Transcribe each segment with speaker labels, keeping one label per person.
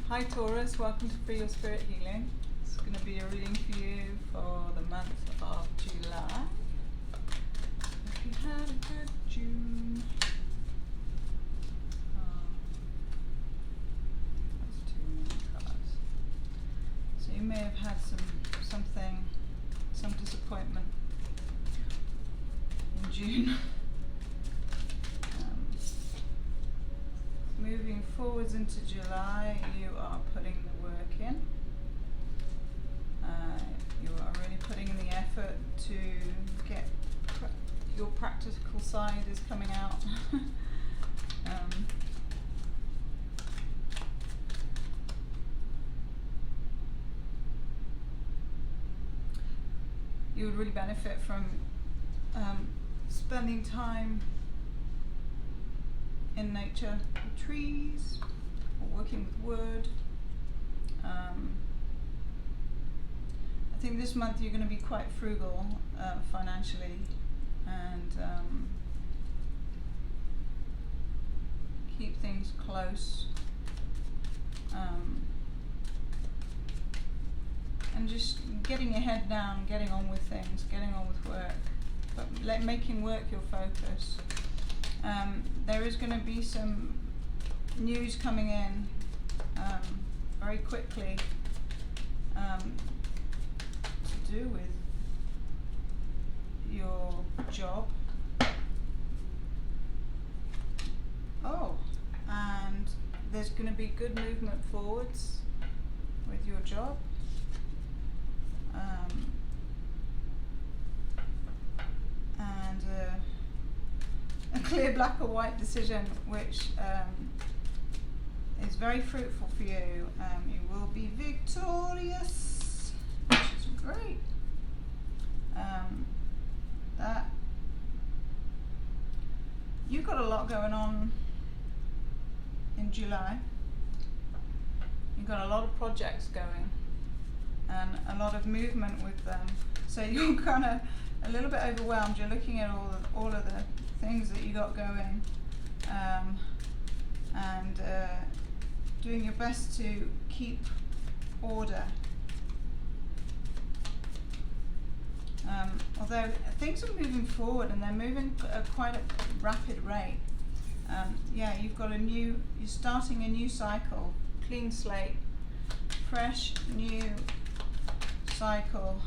Speaker 1: Hi Taurus, welcome to Free Your Spirit Healing. It's going to be a reading for you for the month of July. Hope you had a good June. That's too many cards. So you may have had some disappointment in June. Moving forwards into July, you are putting the work in. You are really putting in the effort to get your practical side is coming out. You would really benefit from spending time in nature, with trees, or working with wood. I think this month you're going to be quite frugal financially, and keep things close, and just getting your head down, getting on with things, getting on with work, but making work your focus. There is going to be some news coming in very quickly to do with your job. Oh, and there's going to be good movement forwards with your job. And a clear black or white decision, which is very fruitful for you. You will be victorious, which is great. That you've got a lot going on in July. You've got a lot of projects going and a lot of movement with them. So you're kind of a little bit overwhelmed. You're looking at all of the things that you got going, and doing your best to keep order. Although things are moving forward and they're moving at quite a rapid rate. Yeah, you're starting a new cycle, clean slate, fresh new cycle.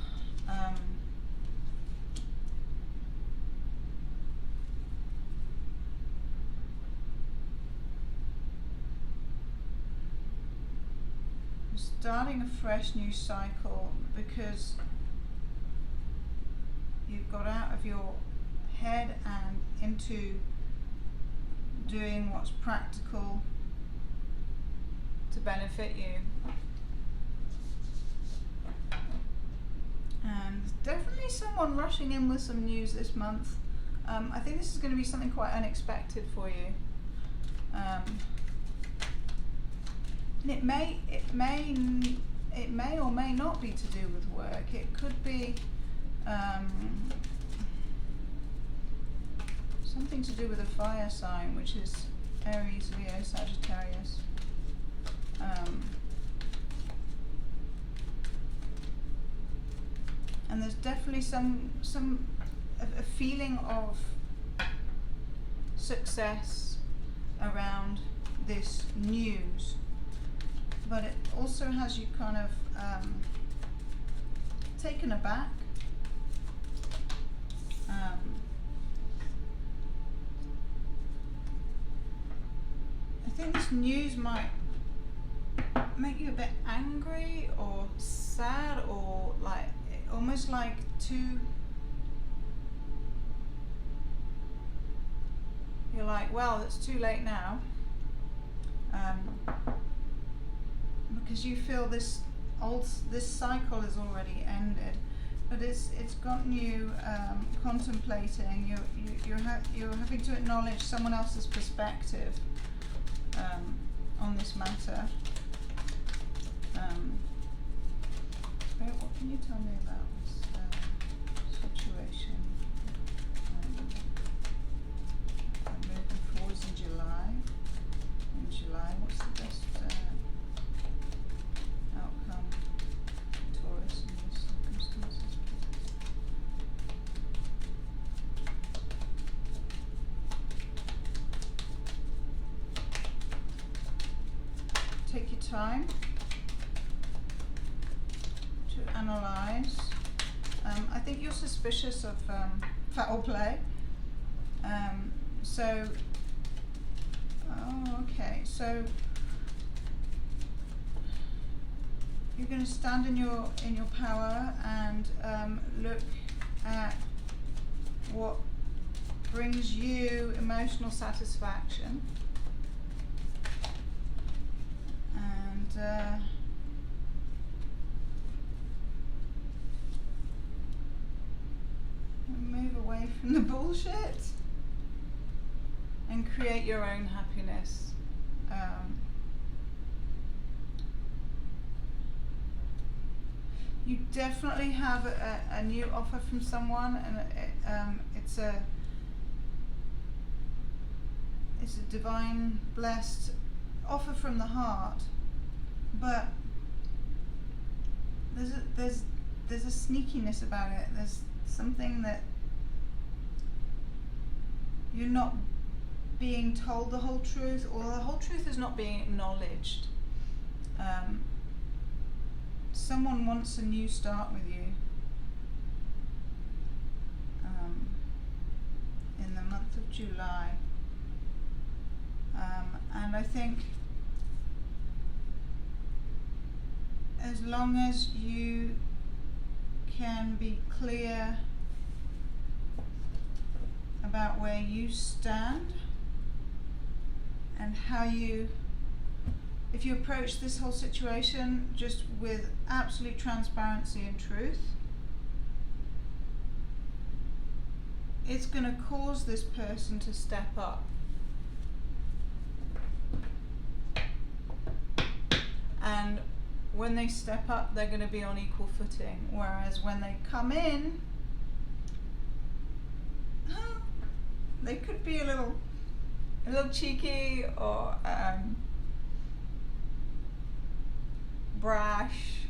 Speaker 1: Starting a fresh new cycle because you've got out of your head and into doing what's practical to benefit you. And there's definitely someone rushing in with some news this month. I think this is going to be something quite unexpected for you. And it may or may not be to do with work. It could be something to do with a fire sign, which is Aries, Leo, Sagittarius. And there's definitely a feeling of success around this news. But it also has you kind of taken aback. I think this news might make you a bit angry or sad, or like almost like you're like, well, it's too late now. Because you feel this cycle is already ended, but it's gotten you contemplating. You're having to acknowledge someone else's perspective on this matter. Spirit, what can you tell me about this situation? Moving forwards in July. In July, what's the best time to analyze. I think you're suspicious of foul play. Okay, so you're going to stand in your power and look at what brings you emotional satisfaction, and move away from the bullshit and create your own happiness. You definitely have a new offer from someone, and it's a divine blessed offer from the heart, but there's a sneakiness about it. There's something that you're not being told the whole truth, or the whole truth is not being acknowledged. Someone wants a new start with you in the month of July, and I think as long as you can be clear about where you stand and how if you approach this whole situation just with absolute transparency and truth, it's going to cause this person to step up. And when they step up, they're going to be on equal footing. Whereas when they come in, they could be a little cheeky or brash,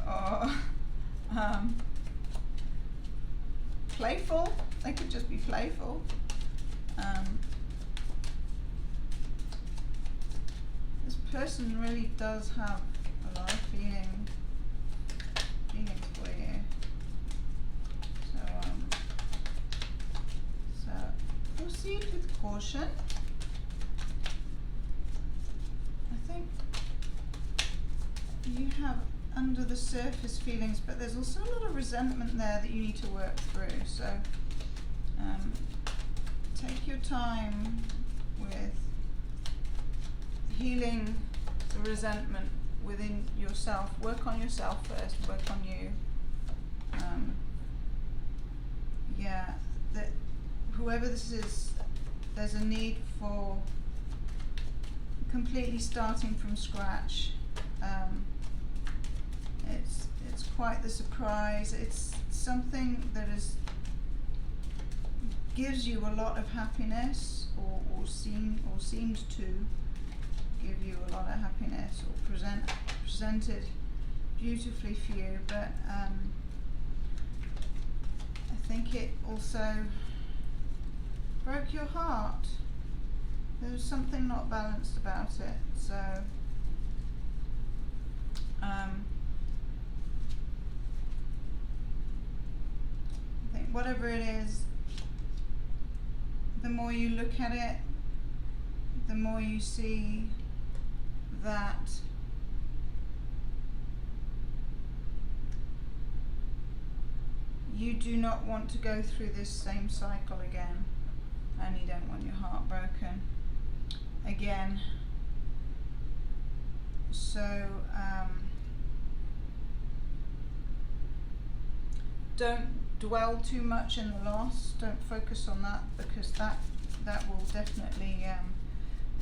Speaker 1: or playful. They could just be playful. This person really does have a lot of feelings for you. So proceed with caution. I think you have under the surface feelings, but there's also a lot of resentment there that you need to work through. So take your time with healing the resentment within yourself. Work on yourself first, work on you. That whoever this is, there's a need for completely starting from scratch. It's quite the surprise. It's something that gives you a lot of happiness, or seems to give you a lot of happiness, or presented beautifully for you. But I think it also broke your heart. There was something not balanced about it. So I think whatever it is, the more you look at it, the more you see that you do not want to go through this same cycle again, and you don't want your heart broken again. So don't dwell too much in the loss. Don't focus on that, because that will definitely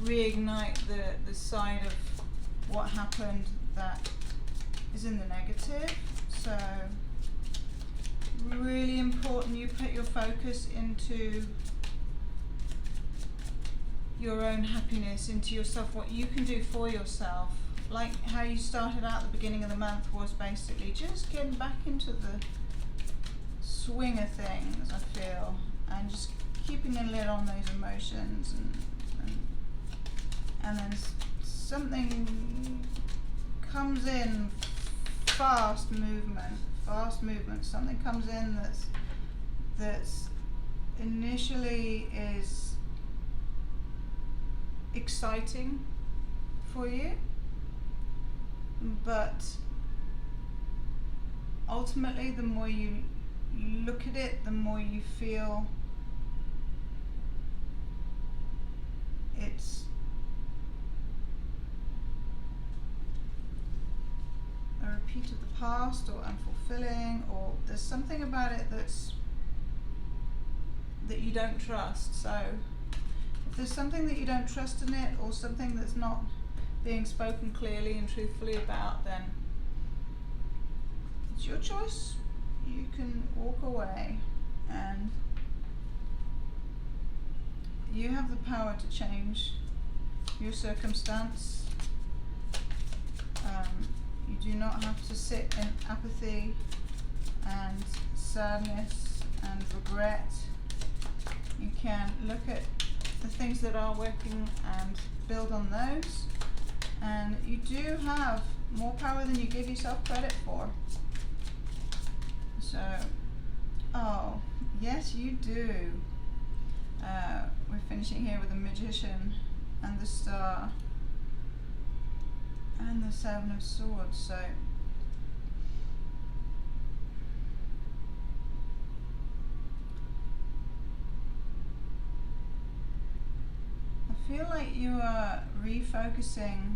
Speaker 1: reignite the side of what happened that is in the negative. So really important you put your focus into your own happiness, into yourself, what you can do for yourself. Like how you started out at the beginning of the month was basically just getting back into the swing of things, I feel, and just keeping a lid on those emotions, and then something comes in, fast movement, something comes in that's initially is exciting for you, but ultimately the more you look at it, the more you feel it's a repeat of the past or unfulfilling, or there's something about it that you don't trust. So if there's something that you don't trust in it, or something that's not being spoken clearly and truthfully about, then it's your choice. You can walk away, and you have the power to change your circumstance. You do not have to sit in apathy and sadness and regret. You can look at the things that are working and build on those. And you do have more power than you give yourself credit for. So, oh, yes you do. We're finishing here with the Magician and the Star and the Seven of Swords. So I feel like you are refocusing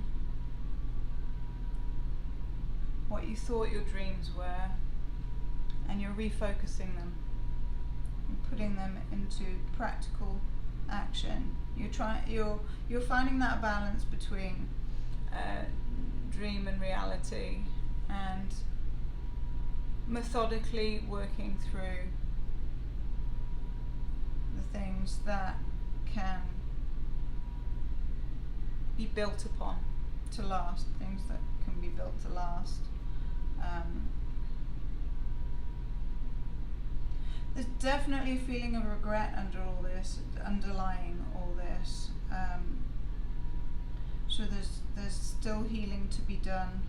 Speaker 1: what you thought your dreams were, and you're refocusing them and putting them into practical action. You're finding that balance between dream and reality, and methodically working through the things that can be built upon to last, things that can be built to last. There's definitely a feeling of regret underlying all this. So there's still healing to be done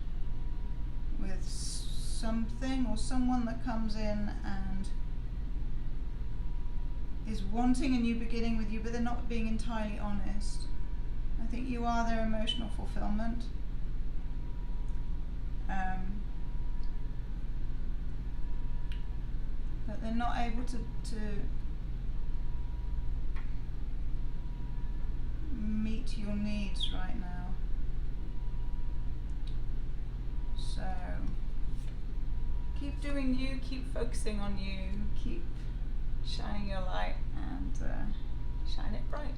Speaker 1: with something or someone that comes in and is wanting a new beginning with you, but they're not being entirely honest. I think you are their emotional fulfillment. But they're not able to meet your needs right now. So keep doing you, keep focusing on you, keep shining your light, and shine it bright.